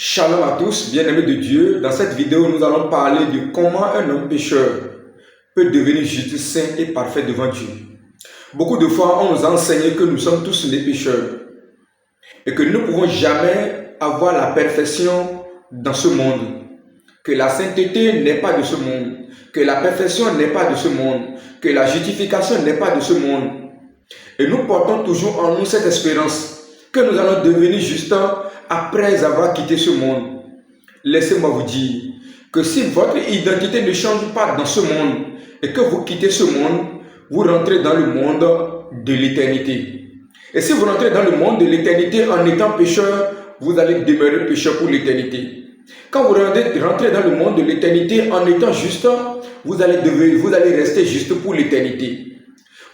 Shalom à tous, bien-aimés de Dieu. Dans cette vidéo, nous allons parler de comment un homme pécheur peut devenir juste, saint et parfait devant Dieu. Beaucoup de fois, on nous a enseigné que nous sommes tous des pécheurs et que nous ne pouvons jamais avoir la perfection dans ce monde, que la sainteté n'est pas de ce monde, que la perfection n'est pas de ce monde, que la justification n'est pas de ce monde. Et nous portons toujours en nous cette espérance que nous allons devenir justes après avoir quitté ce monde. Laissez-moi vous dire que si votre identité ne change pas dans ce monde et que vous quittez ce monde, vous rentrez dans le monde de l'éternité. Et si vous rentrez dans le monde de l'éternité en étant pécheur, vous allez demeurer pécheur pour l'éternité. Quand vous rentrez dans le monde de l'éternité en étant juste, vous allez rester juste pour l'éternité.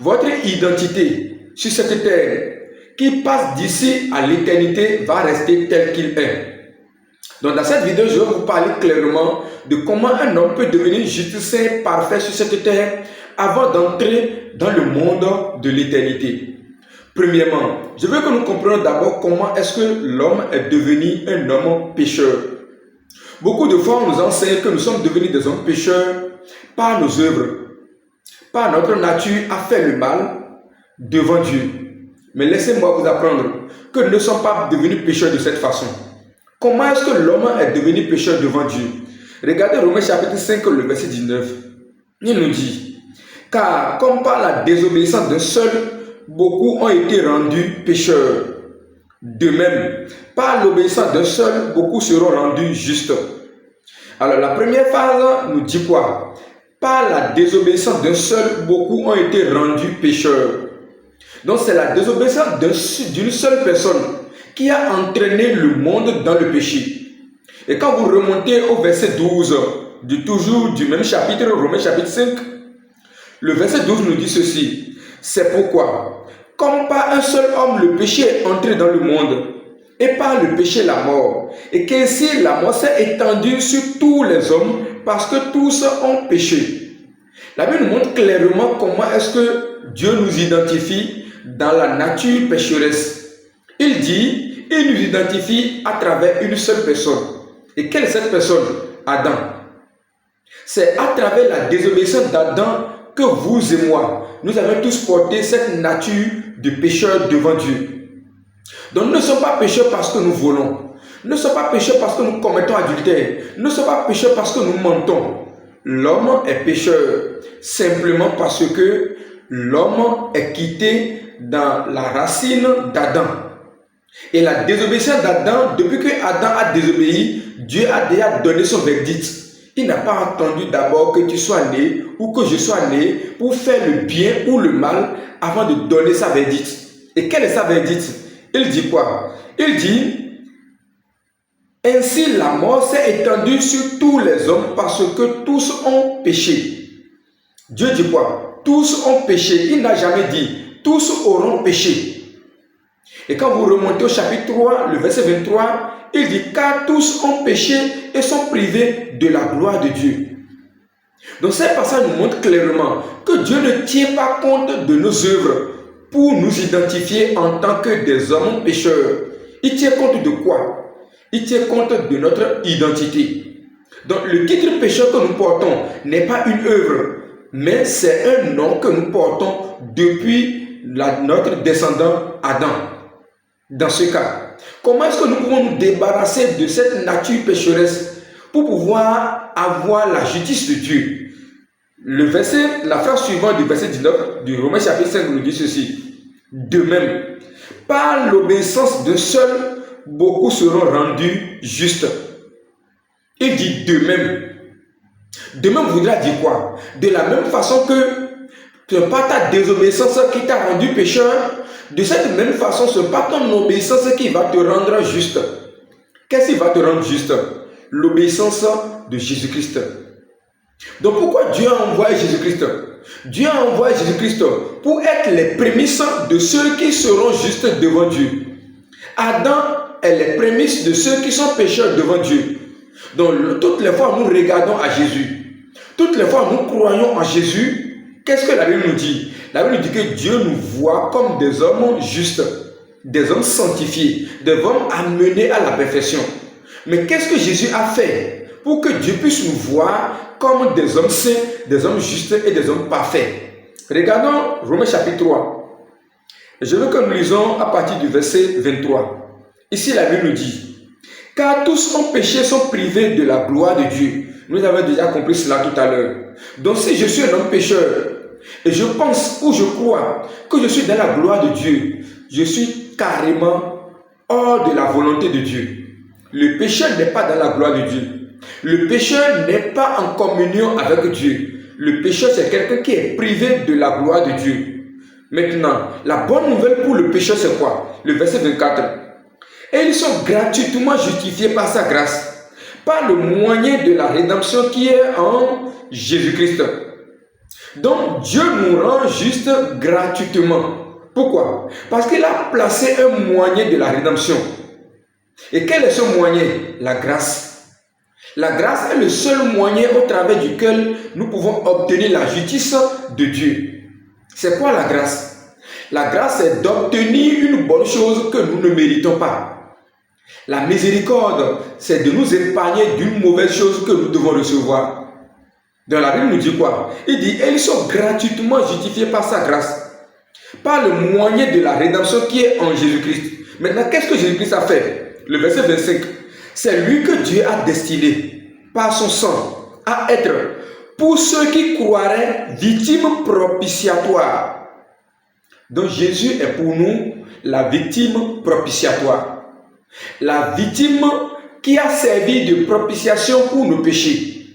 Votre identité sur cette terre qui passe d'ici à l'éternité va rester tel qu'il est. Donc dans cette vidéo, je vais vous parler clairement de comment un homme peut devenir juste, saint, parfait sur cette terre avant d'entrer dans le monde de l'éternité. Premièrement, je veux que nous comprenions d'abord comment est-ce que l'homme est devenu un homme pécheur. Beaucoup de fois, on nous enseigne que nous sommes devenus des hommes pécheurs par nos œuvres, par notre nature à faire le mal devant Dieu. Mais laissez-moi vous apprendre que nous ne sommes pas devenus pécheurs de cette façon. Comment est-ce que l'homme est devenu pécheur devant Dieu? Regardez Romains chapitre 5, le verset 19. Il nous dit, « Car comme par la désobéissance d'un seul, beaucoup ont été rendus pécheurs. De même, par l'obéissance d'un seul, beaucoup seront rendus justes. » Alors la première phrase nous dit quoi? Par la désobéissance d'un seul, beaucoup ont été rendus pécheurs. Donc c'est la désobéissance d'une seule personne qui a entraîné le monde dans le péché. Et quand vous remontez au verset 12, toujours du même chapitre, Romains chapitre 5, le verset 12 nous dit ceci. C'est pourquoi, comme par un seul homme le péché est entré dans le monde, et par le péché la mort, et qu'ainsi la mort s'est étendue sur tous les hommes, parce que tous ont péché. La Bible nous montre clairement comment est-ce que Dieu nous identifie dans la nature pécheresse. Il dit, il nous identifie à travers une seule personne. Et quelle est cette personne? Adam. C'est à travers la désobéissance d'Adam que vous et moi, nous avons tous porté cette nature de pécheur devant Dieu. Donc nous ne sommes pas pécheurs parce que nous volons. Nous ne sommes pas pécheurs parce que nous commettons adultère. Nous ne sommes pas pécheurs parce que nous mentons. L'homme est pécheur simplement parce que l'homme est quitté dans la racine d'Adam. Et la désobéissance d'Adam, depuis que Adam a désobéi, Dieu a déjà donné son verdict. Il n'a pas attendu d'abord que tu sois né ou que je sois né pour faire le bien ou le mal avant de donner sa verdict. Et quel est sa verdict? Il dit quoi? Il dit, ainsi la mort s'est étendue sur tous les hommes parce que tous ont péché. Dieu dit quoi? Tous ont péché. Il n'a jamais dit, tous auront péché. Et quand vous remontez au chapitre 3, le verset 23, il dit, car tous ont péché et sont privés de la gloire de Dieu. Donc ce passage nous montre clairement que Dieu ne tient pas compte de nos œuvres pour nous identifier en tant que des hommes pécheurs. Il tient compte de quoi? Il tient compte de notre identité. Donc le titre pécheur que nous portons n'est pas une œuvre, mais c'est un nom que nous portons depuis notre descendant Adam. Dans ce cas, comment est-ce que nous pouvons nous débarrasser de cette nature pécheresse pour pouvoir avoir la justice de Dieu? La phrase suivante du verset 19 du Romains chapitre 5 nous dit ceci. De même, par l'obéissance d'un seul, beaucoup seront rendus justes. Il dit de même. De même voudra dire quoi? De la même façon que ce n'est pas ta désobéissance qui t'a rendu pécheur, de cette même façon, ce n'est pas ton obéissance qui va te rendre juste. Qu'est-ce qui va te rendre juste? L'obéissance de Jésus-Christ. Donc pourquoi Dieu a envoyé Jésus-Christ? Dieu a envoyé Jésus-Christ pour être les prémices de ceux qui seront justes devant Dieu. Adam est les prémices de ceux qui sont pécheurs devant Dieu. Donc toutes les fois nous regardons à Jésus, toutes les fois nous croyons en Jésus, qu'est-ce que la Bible nous dit? La Bible nous dit que Dieu nous voit comme des hommes justes, des hommes sanctifiés, des hommes amenés à la perfection. Mais qu'est-ce que Jésus a fait pour que Dieu puisse nous voir comme des hommes saints, des hommes justes et des hommes parfaits? Regardons Romains chapitre 3. Je veux que nous lisons à partir du verset 23. Ici, la Bible nous dit: car tous ont péché, sont privés de la gloire de Dieu. Nous avons déjà compris cela tout à l'heure. Donc si je suis un homme pécheur, et je pense ou je crois que je suis dans la gloire de Dieu, je suis carrément hors de la volonté de Dieu. Le pécheur n'est pas dans la gloire de Dieu. Le pécheur n'est pas en communion avec Dieu. Le pécheur, c'est quelqu'un qui est privé de la gloire de Dieu. Maintenant, la bonne nouvelle pour le pécheur, c'est quoi? Le verset 24. Et ils sont gratuitement justifiés par sa grâce, par le moyen de la rédemption qui est en Jésus-Christ. Donc, Dieu nous rend juste gratuitement. Pourquoi? Parce qu'il a placé un moyen de la rédemption. Et quel est ce moyen? La grâce. La grâce est le seul moyen au travers duquel nous pouvons obtenir la justice de Dieu. C'est quoi la grâce? La grâce est d'obtenir une bonne chose que nous ne méritons pas. La miséricorde, c'est de nous épargner d'une mauvaise chose que nous devons recevoir. Dans la Bible, nous dit quoi? Il dit: et ils sont gratuitement justifiés par sa grâce, par le moyen de la rédemption qui est en Jésus-Christ. Maintenant, qu'est-ce que Jésus-Christ a fait? Le verset 25. C'est lui que Dieu a destiné par son sang à être, pour ceux qui croiraient, victime propitiatoire. Donc Jésus est pour nous la victime propitiatoire. La victime qui a servi de propitiation pour nos péchés,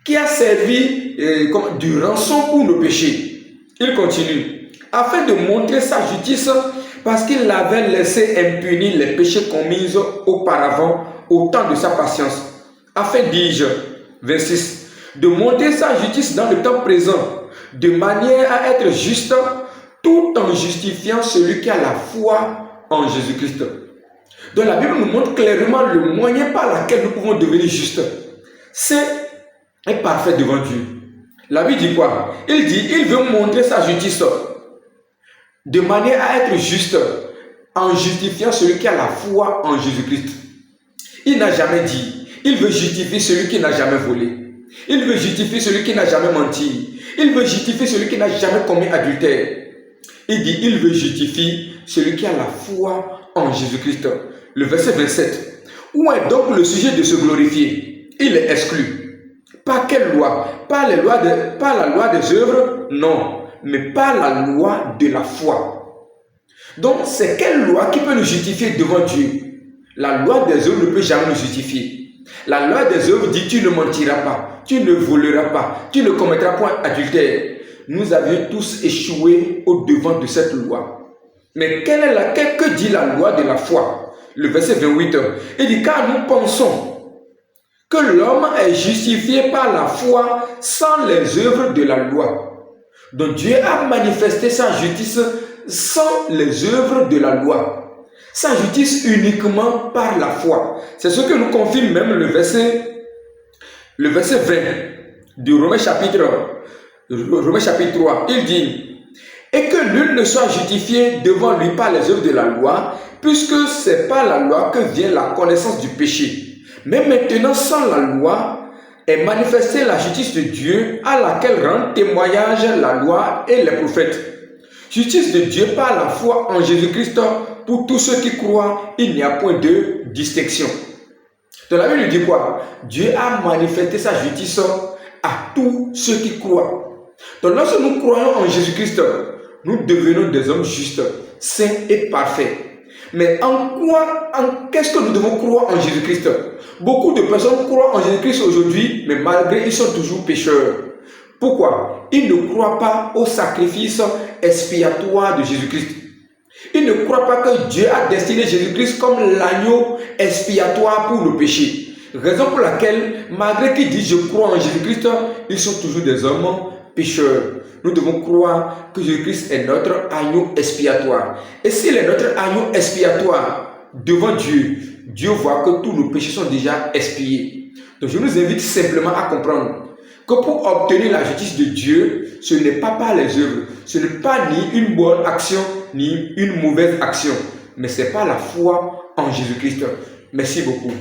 qui a servi de rançon pour nos péchés. Il continue, afin de montrer sa justice, parce qu'il avait laissé impunis les péchés commis auparavant au temps de sa patience, afin, dis-je, 26, de montrer sa justice dans le temps présent, de manière à être juste, tout en justifiant celui qui a la foi en Jésus-Christ. Donc la Bible nous montre clairement le moyen par lequel nous pouvons devenir justes. C'est être parfait devant Dieu. La Bible dit quoi? Il dit, il veut montrer sa justice de manière à être juste en justifiant celui qui a la foi en Jésus-Christ. Il n'a jamais dit, il veut justifier celui qui n'a jamais volé. Il veut justifier celui qui n'a jamais menti. Il veut justifier celui qui n'a jamais commis adultère. Il dit, il veut justifier celui qui a la foi en Jésus-Christ. Le verset 27. Où est donc le sujet de se glorifier? Il est exclu. Par quelle loi? Par la loi des œuvres? Non, mais par la loi de la foi. Donc, c'est quelle loi qui peut nous justifier devant Dieu? La loi des œuvres ne peut jamais nous justifier. La loi des œuvres dit: tu ne mentiras pas, tu ne voleras pas, tu ne commettras point adultère. Nous avions tous échoué au devant de cette loi. Mais que dit la loi de la foi? Le verset 28, il dit: car nous pensons que l'homme est justifié par la foi sans les œuvres de la loi. Donc Dieu a manifesté sa justice sans les œuvres de la loi. Sa justice uniquement par la foi. C'est ce que nous confirme même le verset 20 du Romains chapitre 3. Il dit: et que nul ne soit justifié devant lui par les œuvres de la loi, puisque c'est par la loi que vient la connaissance du péché. Mais maintenant, sans la loi, est manifestée la justice de Dieu, à laquelle rendent témoignage la loi et les prophètes. Justice de Dieu par la foi en Jésus-Christ pour tous ceux qui croient, il n'y a point de distinction. Donc la Bible dit quoi? Dieu a manifesté sa justice à tous ceux qui croient. Donc lorsque nous croyons en Jésus-Christ, nous devenons des hommes justes, saints et parfaits. Mais qu'est-ce que nous devons croire en Jésus-Christ? Beaucoup de personnes croient en Jésus-Christ aujourd'hui, mais malgré ils sont toujours pécheurs. Pourquoi? Ils ne croient pas au sacrifice expiatoire de Jésus-Christ. Ils ne croient pas que Dieu a destiné Jésus-Christ comme l'agneau expiatoire pour nos péchés. Raison pour laquelle, malgré qu'ils disent je crois en Jésus-Christ, ils sont toujours des hommes pécheurs. Nous devons croire que Jésus-Christ est notre agneau expiatoire. Et s'il est notre agneau expiatoire devant Dieu, Dieu voit que tous nos péchés sont déjà expiés. Donc je nous invite simplement à comprendre que pour obtenir la justice de Dieu, ce n'est pas par les œuvres, ce n'est pas ni une bonne action, ni une mauvaise action, mais c'est par la foi en Jésus-Christ. Merci beaucoup.